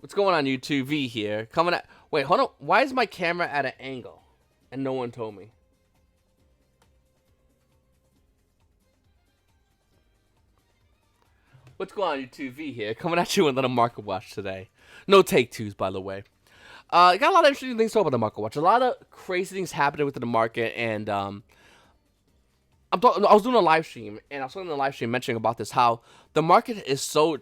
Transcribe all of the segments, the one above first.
What's going on, YouTube? V here. Coming at. Wait, hold on. Why is my camera at an angle? And no one told me. What's going on, YouTube? V here. Coming at you with another market watch today. No take twos, by the way. Got a lot of interesting things to talk about the market watch. A lot of crazy things happening within the market, and I was doing a live stream, and I was doing a live stream mentioning about this, how the market is so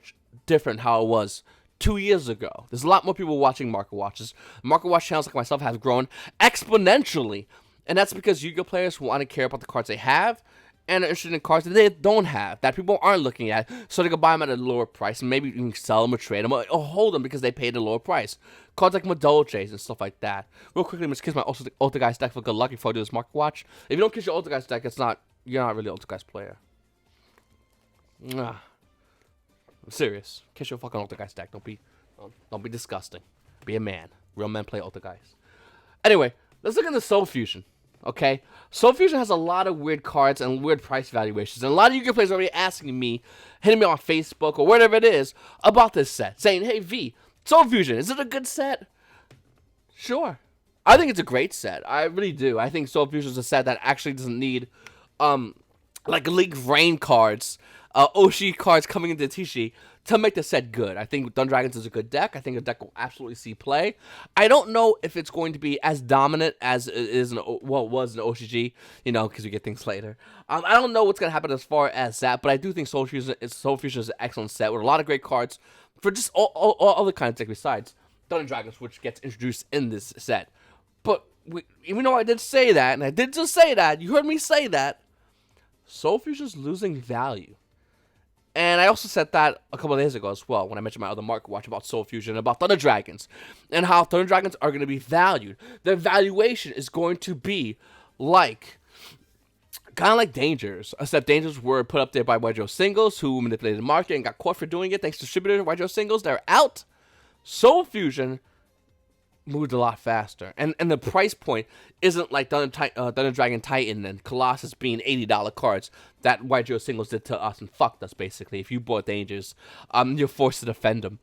different how it was 2 years ago. There's a lot more people watching market watches. Market watch channels like myself have grown exponentially, and that's because Yu-Gi-Oh players want to care about the cards they have and are interested in cards that they don't have, that people aren't looking at, so they can buy them at a lower price and maybe even sell them or trade them or hold them because they paid a lower price. Cards like Madolches and stuff like that. Real quickly, I'm just kiss my Ultra Guys deck for good luck before I do this market watch. If you don't kiss your Ultra Guys deck, you're not really an Ultra Guys player. I'm serious. Kiss your fucking Ultra Guys deck. Don't be disgusting. Be a man. Real men play Ultra Guys. Anyway, let's look at the Soul Fusion. Okay, Soul Fusion has a lot of weird cards and weird price valuations, and a lot of Yu-Gi-Oh players are already asking me, hitting me on Facebook or whatever it is about this set, saying, "Hey V, Soul Fusion, is it a good set?" Sure, I think it's a great set. I really do. I think Soul Fusion is a set that actually doesn't need, like League Rain cards, Oshi cards coming into Tishi to make the set good. I think Dun Dragons is a good deck. I think the deck will absolutely see play. I don't know if it's going to be as dominant as it is it was in OCG, because we get things later. I don't know what's going to happen as far as that, but I do think Soul Fusion is an excellent set with a lot of great cards for just all other kinds of decks besides Dun Dragons, which gets introduced in this set. But even though I did say that, and I did just say that, you heard me say that, Soul Fusion's losing value. And I also said that a couple of days ago as well when I mentioned my other market watch about Soul Fusion, about Thunder Dragons, and how Thunder Dragons are going to be valued. Their valuation is going to be kind of like Dangers, except Dangers were put up there by YuGiOh Singles, who manipulated the market and got caught for doing it thanks to distributor YuGiOh Singles. They're out. Soul Fusion moved a lot faster, and the price point isn't like Thunder Dragon Titan and Colossus being $80 cards that YuGiOh Singles did to us and fucked us basically. If you bought Dangers, you're forced to defend them.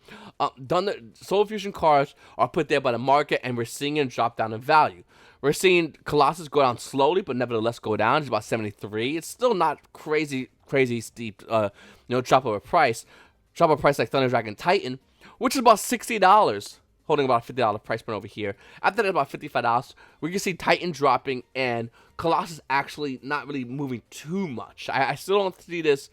Soul Fusion cards are put there by the market, and we're seeing them drop down in value. We're seeing Colossus go down slowly, but nevertheless go down. It's about 73. It's still not crazy steep, drop of a price. Drop of a price like Thunder Dragon Titan, which is about $60. Holding about a $50 price point over here. After that, about $55, we can see Titan dropping and Colossus actually not really moving too much. I still don't see this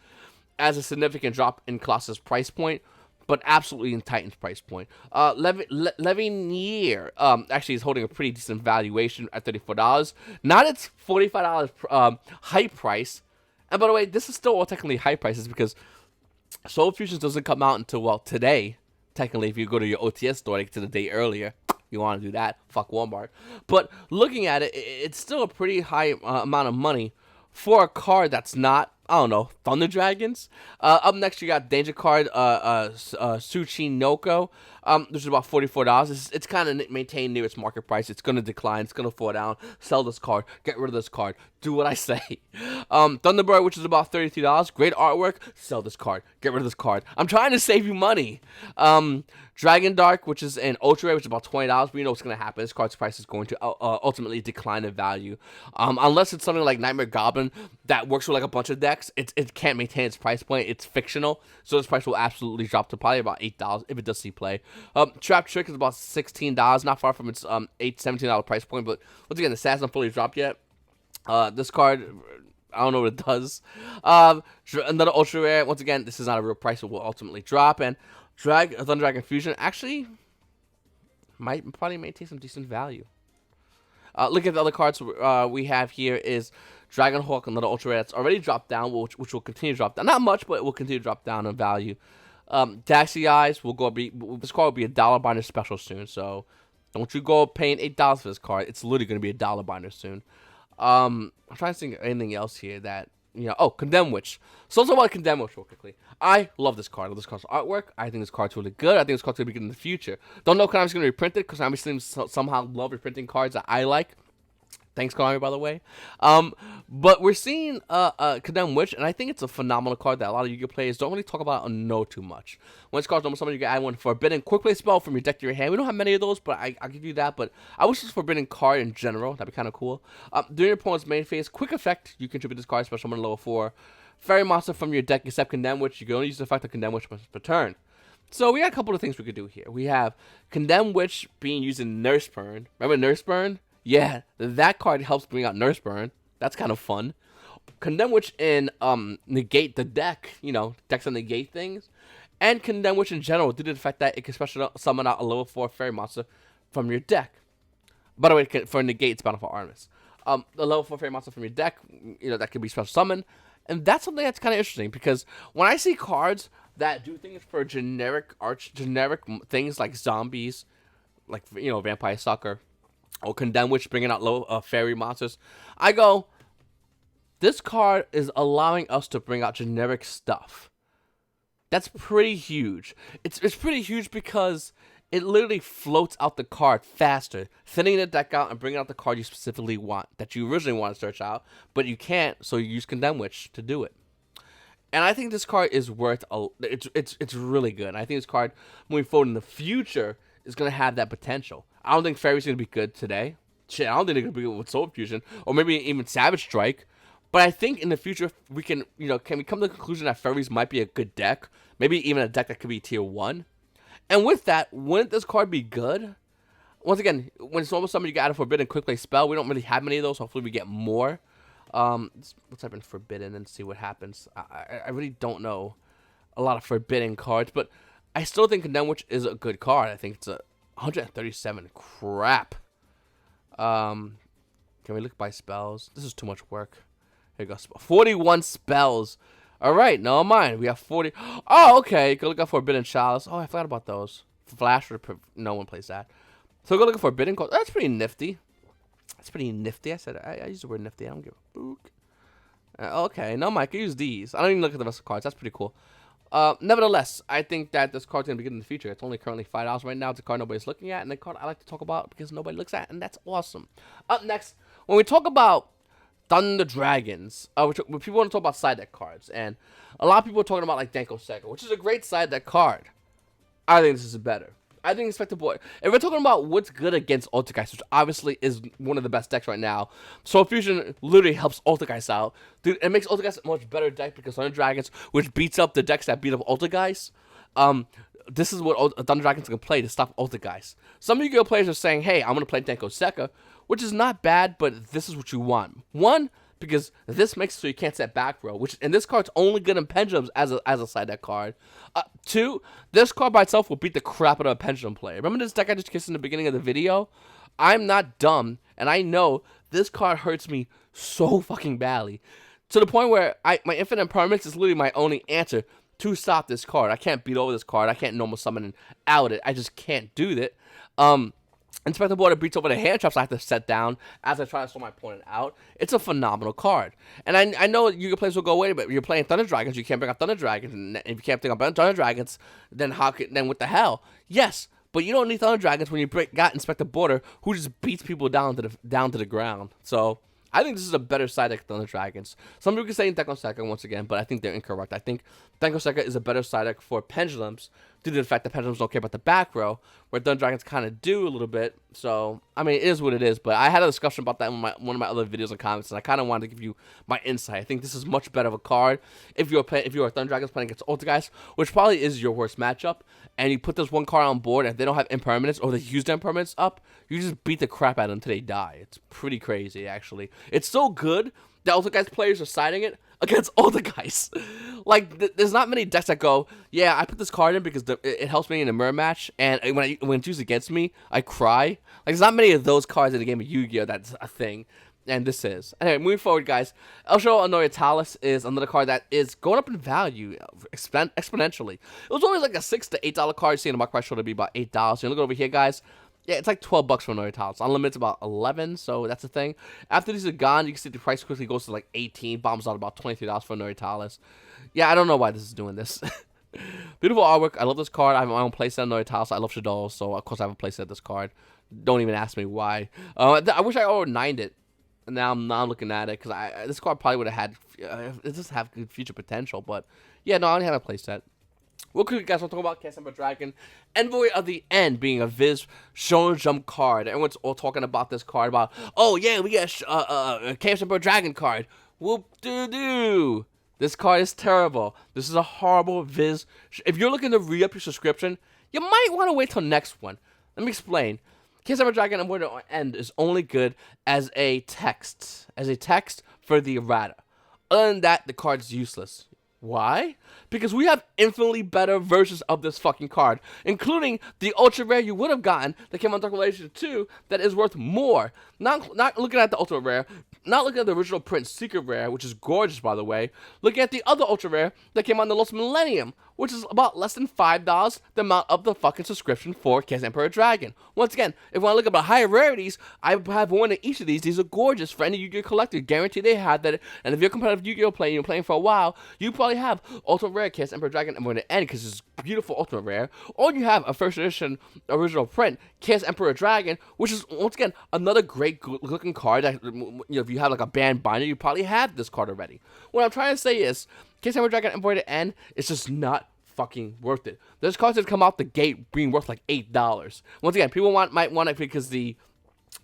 as a significant drop in Colossus price point, but absolutely in Titan's price point. Levinier actually is holding a pretty decent valuation at $34. Not its $45 high price. And by the way, this is still all technically high prices because Soul Fusion doesn't come out until, today. Technically, if you go to your OTS store like to the day earlier, you want to do that. Fuck Walmart. But looking at it, it's still a pretty high amount of money for a card that's not, Thunder Dragons. Up next, you got Danger card, Suchi Noko, which is about $44. It's kind of maintained near its market price. It's going to decline. It's going to fall down. Sell this card. Get rid of this card. Do what I say. Thunderbird, which is about $32. Great artwork. Sell this card. Get rid of this card. I'm trying to save you money. Dragon Dark, which is an ultra rare, which is about $20. We know what's going to happen. This card's price is going to ultimately decline in value. Unless it's something like Nightmare Goblin that works with like a bunch of decks, it can't maintain its price point. It's fictional, so this price will absolutely drop to probably about $8 if it does see play. Trap Trick is about $16, not far from its $17 price point, but once again, the stats not fully dropped yet. This card, I don't know what it does. Another ultra rare. Once again, this is not a real price. It will ultimately drop. And Thunder Dragon Fusion actually might probably maintain some decent value. Look at the other cards we have here is Dragon Hawk, another ultra rare that's already dropped down, which will continue to drop down. Not much, but it will continue to drop down in value. Daxi Eyes this card will be a dollar binder special soon. So don't you go paying $8 for this card. It's literally going to be a dollar binder soon. I'm trying to think of anything else here that, Condemn Witch. So let's talk about Condemn Witch real quickly. I love this card. I love this card's artwork. I think this card's really good. I think this card's going to be good in the future. Don't know if Konami's going to reprint it, because Konami seems somehow love reprinting cards that I like. Thanks, Konami, by the way. But we're seeing Condemned Witch, and I think it's a phenomenal card that a lot of Yu-Gi-Oh players don't really talk about or know too much. When it's called almost something, you can add one Forbidden Quick Play spell from your deck to your hand. We don't have many of those, but I'll give you that. But I wish this Forbidden card in general. That'd be kind of cool. During your opponent's main phase, quick effect, you contribute this card, special summon level 4. Fairy monster from your deck except Condemned Witch. You can only use the effect of Condemned Witch per turn. So we got a couple of things we could do here. We have Condemned Witch being used in Nurse Burn. Remember Nurse Burn? Yeah, that card helps bring out Nurse Burn. That's kind of fun. Condemned Witch in negate the deck. You know, decks that negate things. And Condemned Witch in general, due to the fact that it can special summon out a level 4 fairy monster from your deck. By the way, for negate, it's Bountiful Artemis. The level 4 fairy monster from your deck, you know, that can be special summoned. And that's something that's kind of interesting, because when I see cards that do things for generic things like zombies, like, you know, Vampire Sucker, or Condemned Witch bringing out low fairy monsters, I go, this card is allowing us to bring out generic stuff. That's pretty huge. It's pretty huge because it literally floats out the card faster, thinning the deck out and bringing out the card you specifically want, that you originally want to search out, but you can't, so you use Condemned Witch to do it. And I think this card is worth it's really good. And I think this card moving forward in the future is gonna have that potential. I don't think Fairy's gonna be good today. Shit, I don't think they're gonna be good with Soul Fusion or maybe even Savage Strike. But I think in the future we can, you know, can we come to the conclusion that Fairies might be a good deck, maybe even a deck that could be tier 1. And with that, wouldn't this card be good? Once again, when it's almost something you got a Forbidden Quick Play spell, we don't really have many of those. Hopefully we get more. Let's type in Forbidden and see what happens. I really don't know a lot of Forbidden cards, but I still think Condemned Witch is a good card. I think it's a 137. Crap. Can we look by spells? This is too much work. Here you go. 41 spells. All right, no mind. We have 40. Oh, okay. Go look at Forbidden Chalice. Oh, I forgot about those. Flash, no one plays that. So go look at Forbidden cards. That's pretty nifty. That's pretty nifty. I said I use the word nifty. I don't give a book. Okay, no, Mike. I use these. I don't even look at the rest of the cards. That's pretty cool. Nevertheless, I think that this card's gonna be good in the future. It's only currently $5 right now. It's a card nobody's looking at, and the card I like to talk about because nobody looks at, and that's awesome. Up next, when we talk about Thunder Dragons, which people want to talk about side deck cards, and a lot of people are talking about like Denko Sega, which is a great side deck card. I think this is better. I think Inspector Boy. If we're talking about what's good against Ultigeist, which obviously is one of the best decks right now, Soul Fusion literally helps Ultigeist out. Dude, it makes Ultigeist a much better deck because Thunder Dragons, which beats up the decks that beat up Ultigeist, this is what Thunder Dragons can play to stop Ultigeist. Some Yu-Gi-Oh players are saying, hey, I'm going to play Denko Seka, which is not bad, but this is what you want. One, because this makes it so you can't set back row, and this card's only good in Pendulums as a side deck card. Two, this card by itself will beat the crap out of a Pendulum player. Remember this deck I just kissed in the beginning of the video? I'm not dumb, and I know this card hurts me so fucking badly. To the point where my Infinite Impermanence is literally my only answer to stop this card. I can't beat over this card. I can't normal summon and out it. I just can't do that. Inspector Border beats over the hand traps I have to set down as I try to slow my opponent out. It's a phenomenal card. And I know Yu-Gi-Oh players will go, wait a minute, you're playing Thunder Dragons, you can't bring out Thunder Dragons, and if you can't bring out Thunder Dragons, then what the hell? Yes, but you don't need Thunder Dragons when you got Inspector Border, who just beats people down to the ground. So I think this is a better side deck than Thunder Dragons. Some people can say Denko Seka once again, but I think they're incorrect. I think Denko Seka is a better side deck for Pendulums due to the fact that Pendulums don't care about the back row, where Thunder Dragons kind of do a little bit. So, I mean, it is what it is, but I had a discussion about that in one of my other videos and comments, and I kind of wanted to give you my insight. I think this is much better of a card if you're Thunder Dragons playing against Ultigeist, which probably is your worst matchup, and you put this one card on board, and if they don't have Impermanence, or they use their Impermanence up, you just beat the crap out of them until they die. It's pretty crazy, actually. It's so good that Ultigeist players are siding it against Ultigeist. Like, there's not many decks that go, yeah, I put this card in because it helps me in a mirror match, and when it's used against me, I cry. Like, there's not many of those cards in the game of Yu-Gi-Oh! That's a thing, and this is. Anyway, moving forward, guys, El Show Anoriatalis is another card that is going up in value exponentially. It was always like a $6 to $8 card. You see in the market price show to be about $8. You look over here, guys. Yeah, it's like $12 for Anoriatalis. Unlimited's about 11, so that's the thing. After these are gone, you can see the price quickly goes to like 18, bombs out about $23 for Anoriatalis. Yeah, I don't know why this is doing this. Beautiful artwork. I love this card. I have my own playset on Anoriatalis. I love Shadow, so of course I have a playset of this card. Don't even ask me why. I wish I over-9'd it. now I'm looking at it because this card probably would have had it does have good future potential, but yeah, no, I only have a playset. Real quick, guys, we'll talk about Kaiba Dragon. Envoy of the End being a Viz Shonen Jump card. Everyone's all talking about this card about, oh yeah, we got a Kaiba Dragon card. Whoop doo doo. This card is terrible. This is a horrible Viz. If you're looking to re-up your subscription, you might want to wait till next one. Let me explain. Kaiba Dragon Envoy of the End is only good as a text for the errata. Other than that, the card's useless. Why? Because we have infinitely better versions of this fucking card, including the ultra rare you would have gotten that came on Dark Relation 2 that is worth more. Not looking at the ultra rare, not looking at the original print secret rare, which is gorgeous by the way. Looking at the other ultra rare that came on the Lost Millennium, which is about less than $5 the amount of the fucking subscription for Imperial Dragon. Once again, if you want to look at the higher rarities, I have one of each of these. These are gorgeous for any Yu-Gi-Oh collector. Guarantee they have that. And if you're a competitive Yu-Gi-Oh player, you're playing for a while, you probably have Ultimate Rare Imperial Dragon Envoy of the End because it's beautiful Ultimate Rare. Or you have a first edition original print Emperor Dragon, which is once again another great looking card that, you know, if you have like a band binder, you probably have this card already. What I'm trying to say is Emperor Dragon Envoy of the End is just not fucking worth it. This card has come out the gate being worth like $8. Once again, people might want it because the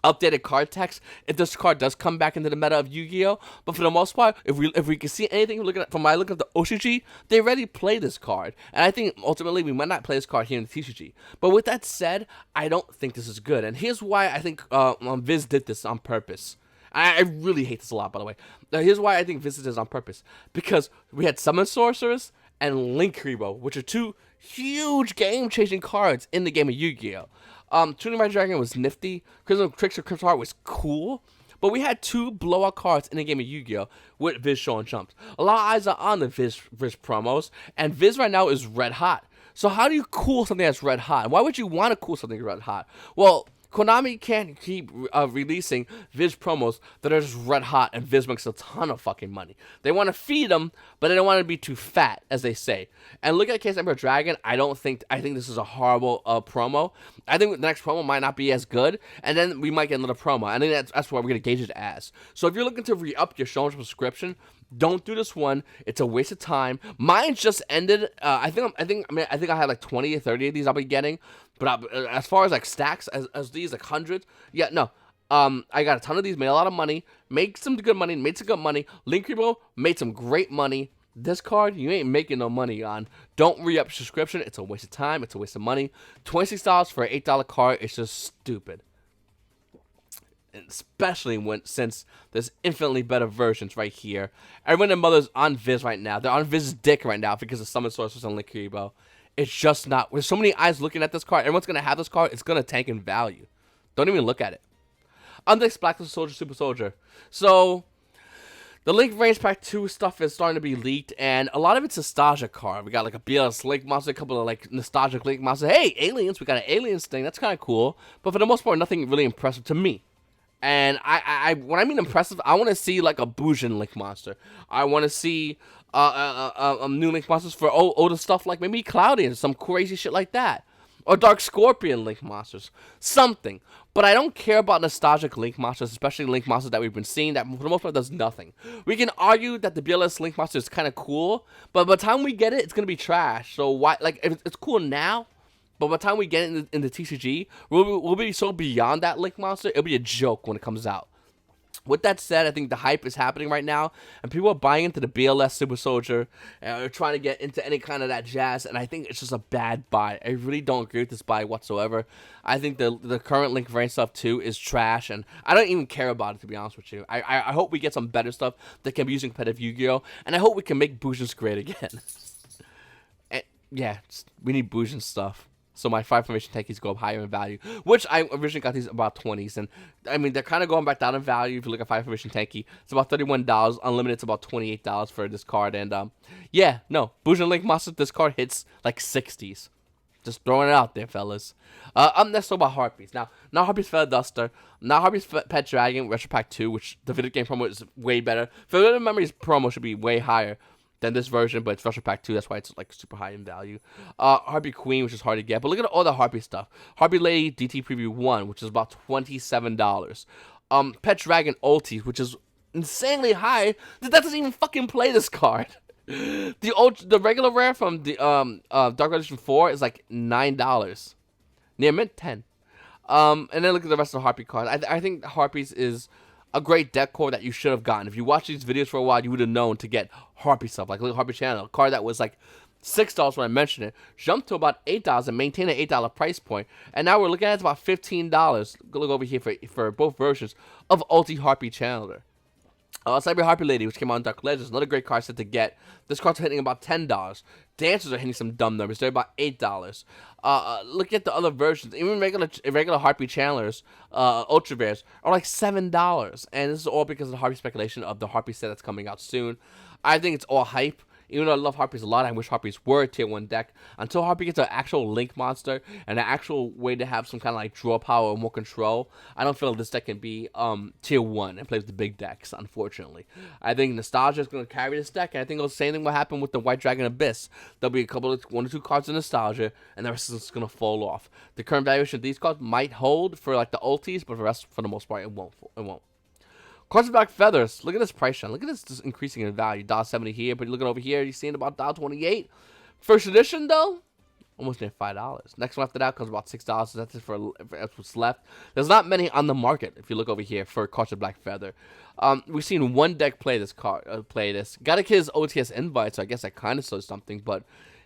updated card text, if this card does come back into the meta of Yu-Gi-Oh, but for the most part, if we can see anything looking at from my look at the OCG, they already play this card, and I think ultimately we might not play this card here in the TCG. But with that said, I don't think this is good, and here's why I think Viz did this on purpose. I really hate this a lot, by the way. Now, here's why I think Viz did this on purpose, because we had Summon Sorceress and Link Kuriboh, which are two huge game-changing cards in the game of Yu-Gi-Oh. Tuning My Dragon was nifty. Crystal Trickster Crypto Heart was cool. But we had two blowout cards in the game of Yu-Gi-Oh! With Viz showing jumps. A lot of eyes are on the Viz promos, and Viz right now is red hot. So how do you cool something that's red hot? Why would you want to cool something red hot? Well, Konami can't keep releasing Viz promos that are just red hot and Viz makes a ton of fucking money. They want to feed them, but they don't want to be too fat, as they say. And look at Kaiba Dragon. I think this is a horrible promo. I think the next promo might not be as good, and then we might get another promo. I think that's what we're gonna gauge it as. So if you're looking to re-up your Shonen subscription, don't do this one. It's a waste of time. Mine just ended. I think I have like 20 or 30 of these I'll be getting. But as far as like stacks, as these like hundreds, yeah, no. I got a ton of these. Made a lot of money. Made some good money. Link Kuriboh made some great money. This card, you ain't making no money on. Don't re-up your subscription. It's a waste of time. It's a waste of money. $26 for an $8 card. It's just stupid. Especially since there's infinitely better versions right here. Everyone and mother's on Viz right now. They're on Viz's dick right now because of Summon Sorceress and Link Kuriboh. It's just not. There's so many eyes looking at this card. Everyone's gonna have this card. It's gonna tank in value. Don't even look at it. Undex Black Soldier, Super Soldier. So the Link Range Pack 2 stuff is starting to be leaked, and a lot of it's nostalgia card. We got like a BLS Link monster, a couple of like nostalgic Link monsters. Hey, aliens! We got an aliens thing. That's kind of cool. But for the most part, nothing really impressive to me. And when I mean impressive, I want to see like a Bujin Link monster. I want to see new Link monsters for older stuff like maybe Cloudy and some crazy shit like that. Or Dark Scorpion Link monsters. Something. But I don't care about nostalgic Link monsters, especially Link monsters that we've been seeing that for the most part does nothing. We can argue that the BLS Link monster is kind of cool, but by the time we get it, it's going to be trash. So why, like, if it's cool now, but by the time we get it in the TCG, we'll be so beyond that Link monster, it'll be a joke when it comes out. With that said, I think the hype is happening right now, and people are buying into the BLS Super Soldier, and they're trying to get into any kind of that jazz, and I think it's just a bad buy. I really don't agree with this buy whatsoever. I think the current Link Range stuff, too, is trash, and I don't even care about it, to be honest with you. I hope we get some better stuff that can be used in competitive Yu-Gi-Oh!, and I hope we can make Bujins great again. And, yeah, we need Bujin stuff. So my 5 formation tankies go up higher in value, which I originally got these about 20s, and I mean they're kind of going back down in value. If you look at 5 formation tanky, it's about $31. Unlimited, it's about $28 for this card, and yeah, no, Bujin Link monster. This card hits like 60s. Just throwing it out there, fellas. Up next, about Harpies. Now, not Harpies Feather Duster, not Harpies Pet Dragon Retro Pack 2, which the video game promo is way better. Feather Memories promo should be way higher than this version, but it's Retro Pack 2, that's why it's like super high in value. Harpie Queen, which is hard to get, but look at all the Harpie stuff. Harpie Lady DT Preview 1, which is about $27. Pet Dragon ulti, which is insanely high. That doesn't even fucking play this card. The regular rare from the Dark Edition 4 is like $9. Near mint 10. And then look at the rest of the Harpie cards. I think Harpies is a great deck core that you should have gotten. If you watched these videos for a while, you would have known to get Harpie stuff. Like look at Harpie Channel, a card that was like $6 when I mentioned it, jumped to about $8 and maintained an $8 price point. And now we're looking at about $15. Look over here for both versions of Ulti Harpie Challenger. Cyber Harpie Lady, which came out in Dark Legends, another great card set to get. This card's hitting about $10. Dancers are hitting some dumb numbers. They're about $8. Look at the other versions. Even regular Harpie Challengers, Ultra Rares, are like $7. And this is all because of the Harpie speculation of the Harpie set that's coming out soon. I think it's all hype. Even though I love Harpies a lot, I wish Harpies were a tier 1 deck. Until Harpie gets an actual link monster and an actual way to have some kind of like draw power or more control, I don't feel like this deck can be tier 1 and play with the big decks, unfortunately. I think Nostalgia is going to carry this deck, and I think the same thing will happen with the White Dragon Abyss. There'll be one or two cards in Nostalgia, and the rest is going to fall off. The current valuation of these cards might hold for like the ultis, but for the rest, for the most part, it won't. Cards with Black Feathers. Look at this price trend. Look at this just increasing in value. $1.70 here, but you look over here, you're seeing about $1.28. First edition, though, almost near $5. Next one after that comes about $6. So that's it for what's left. There's not many on the market, if you look over here, for cards with Black Feather. We've seen one deck play this card. Got a kid's OTS invite, so I guess that kind of shows something. But,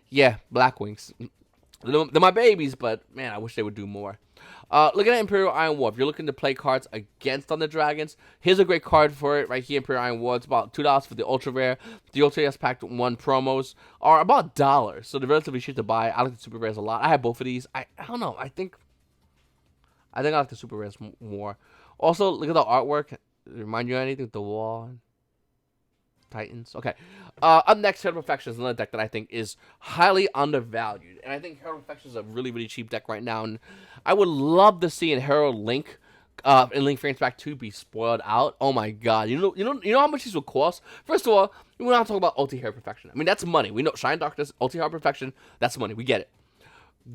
yeah, Black Wings. They're my babies, but, man, I wish they would do more. Looking at Imperial Iron War, if you're looking to play cards against Thunder Dragons, here's a great card for it right here. Imperial Iron War, it's about $2 for the Ultra Rare. The Ultra Rares Pack 1 promos are about $1, so they're relatively cheap to buy. I like the Super Rares a lot. I have both of these. I don't know. I think I like the Super Rares more. Also, look at the artwork. Remind you of anything? The wall. Titans. Okay. Up next, Herald Perfection is another deck that I think is highly undervalued. And I think Herald Perfection is a really, really cheap deck right now. And I would love to see a Herald Link and Link Frames Pack 2 be spoiled out. Oh my god. You know how much these will cost? First of all, we're not talking about Ulti Herald Perfection. I mean, that's money. We know Shine Darkness, Ulti Herald Perfection, that's money. We get it.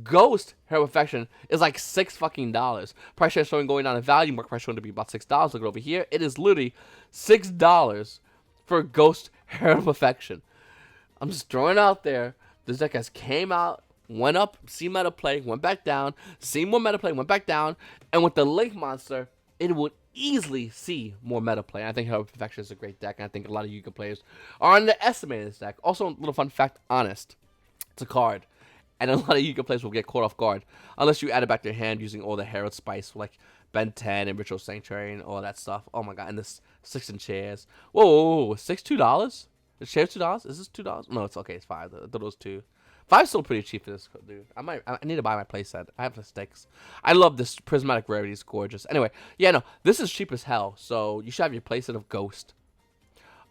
Ghost Herald Perfection is like $6 Price share showing going down in value. Market price showing to be about $6. Look over here. It is literally $6 for Ghost Herald Perfection. I'm just throwing it out there. This deck has came out, went up, seen meta play, went back down, seen more meta play, went back down, and with the Link Monster, it would easily see more meta play. I think Herald Perfection is a great deck, and I think a lot of YuGiOh players are underestimating this deck. Also, a little fun fact, Honest. It's a card, and a lot of YuGiOh players will get caught off guard unless you add it back to your hand using all the Herald Spice, like Ben 10 and Ritual Sanctuary and all that stuff. Oh my god, and this 6 in chairs. Whoa, 6 $2? The chair's $2? Is this $2? No, it's okay, it's 5. I thought it was 2. 5's still pretty cheap for this, dude. I need to buy my playset. I have the sticks. I love this prismatic rarity. It's gorgeous. Anyway, yeah, no, this is cheap as hell, so you should have your playset of Ghost.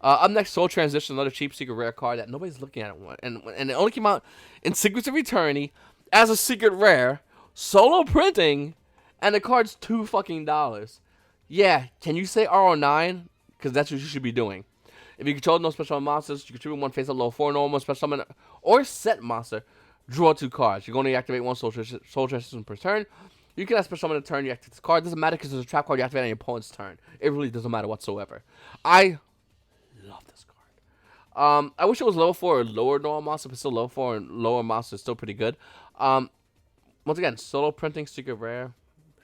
Up next, Soul Transition, another cheap secret rare card that nobody's looking at. And it only came out in Secrets of Eternity as a secret rare, solo printing, and the card's $2 fucking. Yeah, can you say RO9? Because that's what you should be doing. If you control no special monsters, you contribute 1 face-up level 4 normal special summon or set monster, draw 2 cards. You're going to activate 1 Soul Transition per turn. You can have special summon a turn, you activate this card. It doesn't matter because there's a trap card you activate on your opponent's turn. It really doesn't matter whatsoever. I love this card. I wish it was level 4 or lower normal monster, but still level 4 and lower monster is still pretty good. Once again, solo printing, secret rare.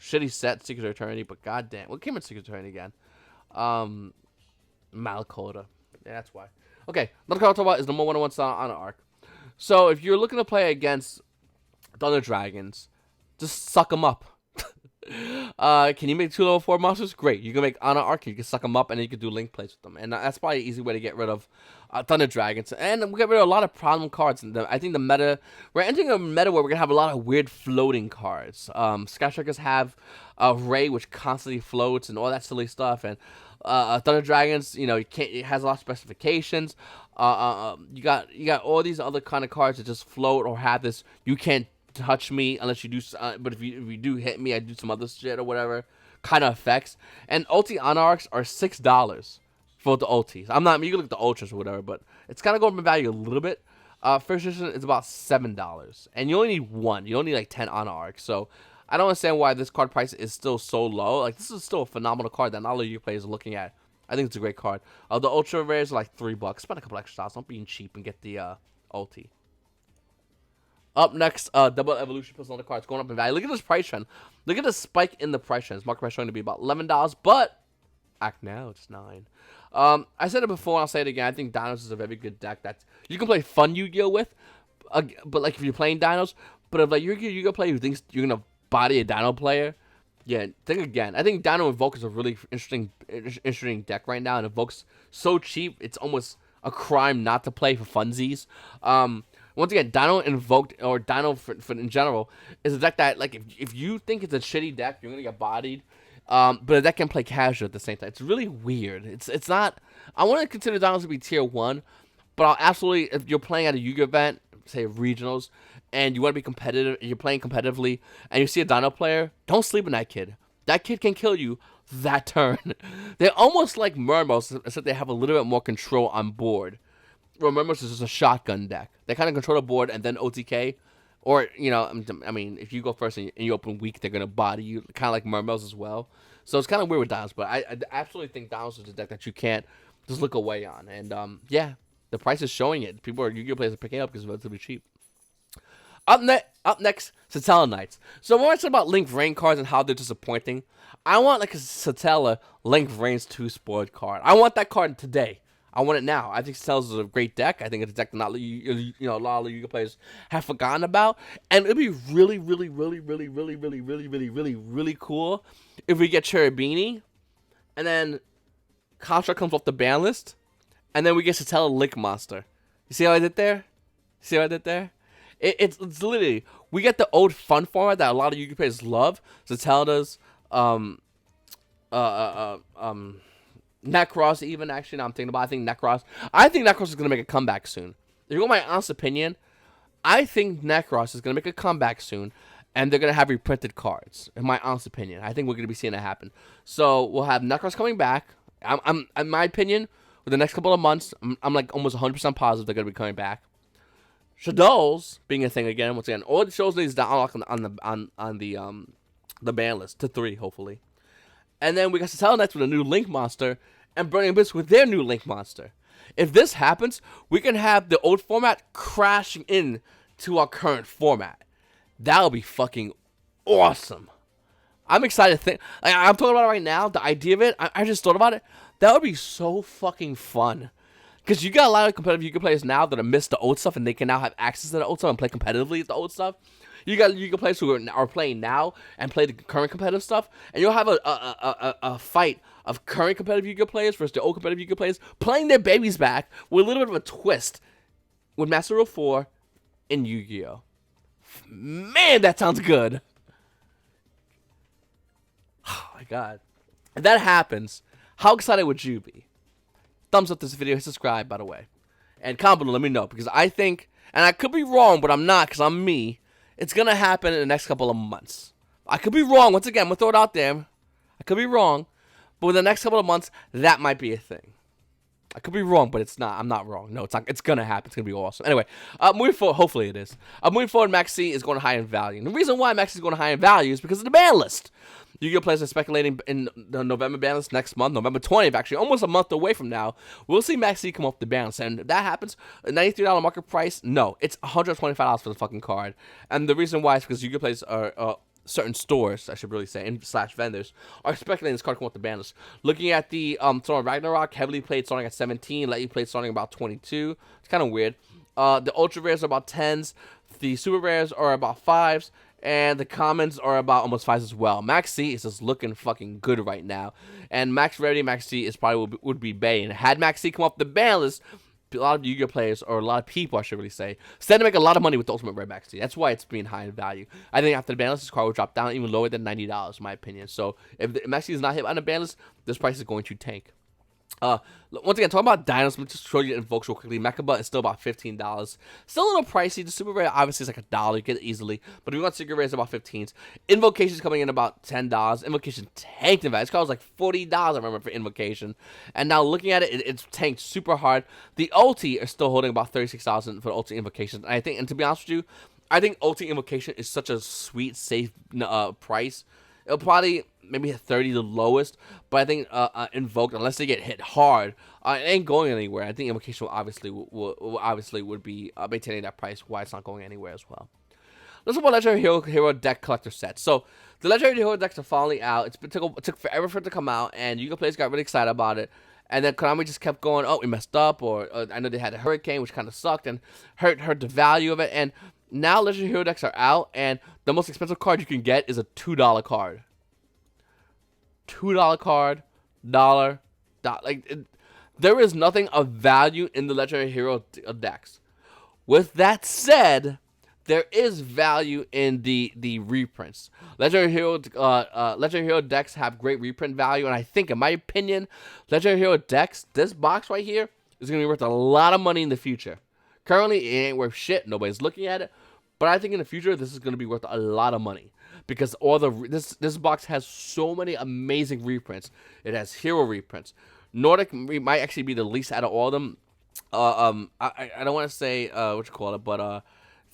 Shitty set, Secret of Eternity, but goddamn. What came in Secret of Eternity again? Malakota. Yeah, that's why. Okay, another card I'll talk about is the more 101 style Honor Arc. So, if you're looking to play against Thunder Dragons, just suck them up. Can you make 2 level 4 monsters? Great. You can make Honor Arc, you can suck them up, and then you can do link plays with them. And that's probably an easy way to get rid of Thunder Dragons. And we'll get rid of a lot of problem cards. And I think the meta, we're entering a meta where we're going to have a lot of weird floating cards. Sky Strikers have Ray, which constantly floats and all that silly stuff. And Thunder Dragons, you know, it has a lot of specifications. You got all these other kind of cards that just float or have this, you can't touch me unless you do, but if you do hit me, I do some other shit or whatever kind of effects. And Ulti Anarchs are $6 for the Ultis. I'm not, you can look at the Ultras or whatever, but it's kind of going up in value a little bit. First edition is about $7, and you only need 1. You don't need like 10 Anarchs. So I don't understand why this card price is still so low. Like, this is still a phenomenal card that not all of you players are looking at. I think it's a great card. The ultra rares are like $3. Spend a couple extra dollars. Don't be cheap and get the ulti. Up next, double evolution personal cards going up in value. Look at this price trend. Look at the spike in the price trend. Market price showing to be about $11, but act now it's $9. I said it before, and I'll say it again. I think Dinos is a very good deck that you can play fun Yu-Gi-Oh with, but like if you're playing Dinos, but if like you're a Yu-Gi-Oh player who thinks you're gonna body a Dino player, yeah, think again. I think Dino Invoke is a really interesting deck right now, and Invoke's so cheap it's almost a crime not to play for funsies. Once again, Dino Invoked, or Dino for in general, is a deck that, like, if you think it's a shitty deck, you're gonna get bodied. But a deck can play casual at the same time. It's really weird. It's not. I want to consider Dinos to be tier 1, but I'll absolutely, if you're playing at a Yu-Gi-Oh event, say regionals, and you want to be competitive, you're playing competitively, and you see a Dino player, don't sleep on that kid. That kid can kill you that turn. They're almost like Mermos, except they have a little bit more control on board. Well, Mermos is just a shotgun deck. They kind of control the board and then OTK. Or, you know, I mean, if you go first and you open weak, they're going to body you, kind of like Mermos as well. So it's kind of weird with Dinos, but I absolutely think Dinos is a deck that you can't just look away on. And, yeah, the price is showing it. People are Yu-Gi-Oh players are picking it up because it's relatively cheap. Up next, Satella Knights. So when I said about Link Rain cards and how they're disappointing, I want like a Satella Link Rain's 2 spoiled card. I want that card today. I want it now. I think Satella's is a great deck. I think it's a deck that not you know a lot of Yu-Gi-Oh players have forgotten about, and it'd be really cool if we get Cherubini, and then Construct comes off the ban list, and then we get Satella Link Monster. You see how I did there? See what I did there? It's literally, we get the old fun format that a lot of Yu-Gi-Oh players love. Satella's, Necros even, actually, now I'm thinking about it. I think Necros is going to make a comeback soon. If you want my honest opinion, I think Necros is going to make a comeback soon, and they're going to have reprinted cards. In my honest opinion, I think we're going to be seeing that happen. So we'll have Necros coming back. I'm in my opinion, with the next couple of months, I'm like almost 100% positive they're going to be coming back. Shadows being a thing again. Once again, all the shows needs to unlock on the ban list to 3, hopefully. And then we got Satella Knights with a new Link Monster, and Burning Abyss with their new Link Monster. If this happens, we can have the old format crashing in to our current format. That'll be fucking awesome. I'm excited to think. Like, I'm talking about it right now. The idea of it, I just thought about it. That would be so fucking fun. Because you got a lot of competitive Yu-Gi-Oh players now that have missed the old stuff, and they can now have access to the old stuff and play competitively with the old stuff. You got Yu-Gi-Oh players who are playing now and play the current competitive stuff, and you'll have a fight of current competitive Yu-Gi-Oh players versus the old competitive Yu-Gi-Oh players playing their babies back with a little bit of a twist with Master Rule 4 in Yu-Gi-Oh. Man, that sounds good. Oh my god. If that happens, how excited would you be? Thumbs up this video, hit subscribe, by the way. And comment below, let me know, because I think, and I could be wrong, but I'm not, because I'm me, it's going to happen in the next couple of months. I could be wrong, once again, I'm going to throw it out there. I could be wrong, but within the next couple of months, that might be a thing. I could be wrong, but it's not. I'm not wrong. No, it's not. It's going to happen. It's going to be awesome. Anyway, moving forward, hopefully it is. Moving forward, Max C is going high in value. And the reason why Max C is going high in value is because of the ban list. Yu-Gi-Oh players are speculating in the November ban list next month, November 20th, actually, almost a month away from now. We'll see Max C come off the ban list. And if that happens, a $93 market price, no, it's $125 for the fucking card. And the reason why is because Yu-Gi-Oh players are certain stores, I should really say, and / vendors, are speculating this card come off the ban list. Looking at the Throne of Ragnarok, heavily played starting at 17, lightly played starting about 22. It's kind of weird. The ultra rares are about 10s, the super rares are about 5s, and the commons are about almost 5s as well. Max C is just looking fucking good right now. And max rarity Max C is probably would be Bay. And had Max C come off the ban list, a lot of Yu-Gi-Oh players, or a lot of people, I should really say, stand to make a lot of money with the Ultimate Rare Max C. That's why it's being high in value. I think after the ban list, this card will drop down even lower than $90, in my opinion. So if the Max C is not hit on the ban list, this price is going to tank. Once again, talking about Dinos, let me just show you the invokes real quickly. Mechaba is still about $15. Still a little pricey. The super rare obviously is like $1. You get it easily. But if you want secret rare, it's about 15s. Invocation's coming in about $10. Invocation tanked in value. This card was like $40, I remember, for Invocation. And now looking at it, it's tanked super hard. The ulti are still holding about $36 for the ulti Invocation. And I think, and to be honest with you, I think Ulti Invocation is such a sweet, safe price. It'll probably maybe hit 30 the lowest, but I think Invoked, unless they get hit hard, it ain't going anywhere. I think Invocation will obviously would be maintaining that price, why it's not going anywhere as well. Let's talk about Legendary Hero deck collector sets. So the Legendary Hero decks are finally out. It took forever for it to come out, and YuGiOh players got really excited about it. And then Konami just kept going, oh, we messed up, or I know they had a hurricane, which kind of sucked and hurt the value of it. And now Legendary Hero decks are out, and the most expensive card you can get is a $2 card. $2 card, dollar. There is nothing of value in the Legendary Hero decks. With that said, there is value in the reprints. Legendary Hero decks have great reprint value, and I think, in my opinion, Legendary Hero decks, this box right here, is going to be worth a lot of money in the future. Currently, it ain't worth shit. Nobody's looking at it. But I think in the future, this is going to be worth a lot of money. Because this box has so many amazing reprints. It has hero reprints. Nordic might actually be the least out of all of them. I don't want to say what you call it, but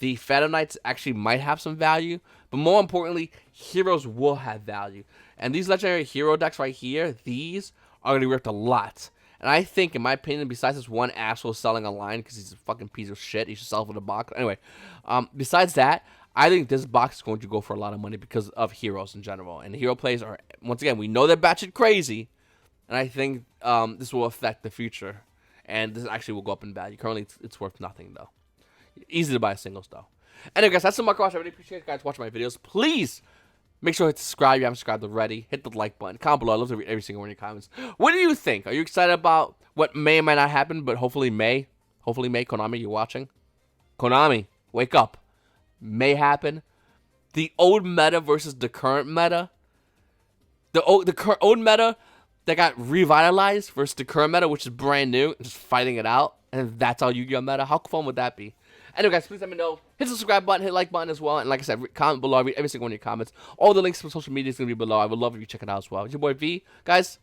the Phantom Knights actually might have some value. But more importantly, heroes will have value. And these legendary hero decks right here, these are going to be worth a lot. And I think, in my opinion, besides this one asshole selling online because he's a fucking piece of shit, he should sell for the box. Anyway, besides that, I think this box is going to go for a lot of money because of heroes in general. And the hero plays are, once again, we know they're batshit crazy. And I think this will affect the future. And this actually will go up in value. Currently, it's worth nothing, though. Easy to buy singles, though. Anyway, guys, that's the Market Watch. I really appreciate you guys watching my videos. Please make sure to subscribe if you haven't subscribed already. Hit the like button. Comment below. I love to read every single one of your comments. What do you think? Are you excited about what may or may not happen, but hopefully may? Hopefully may. Konami, you watching? Konami, wake up. May happen. The old meta versus the current meta. The old meta that got revitalized versus the current meta, which is brand new, just fighting it out. And that's all YuGiOh meta. How fun would that be? Anyway, guys, please let me know. Hit the subscribe button, hit the like button as well. And like I said, comment below. I read every single one of your comments. All the links for social media is going to be below. I would love if you check it out as well. It's your boy V. Guys,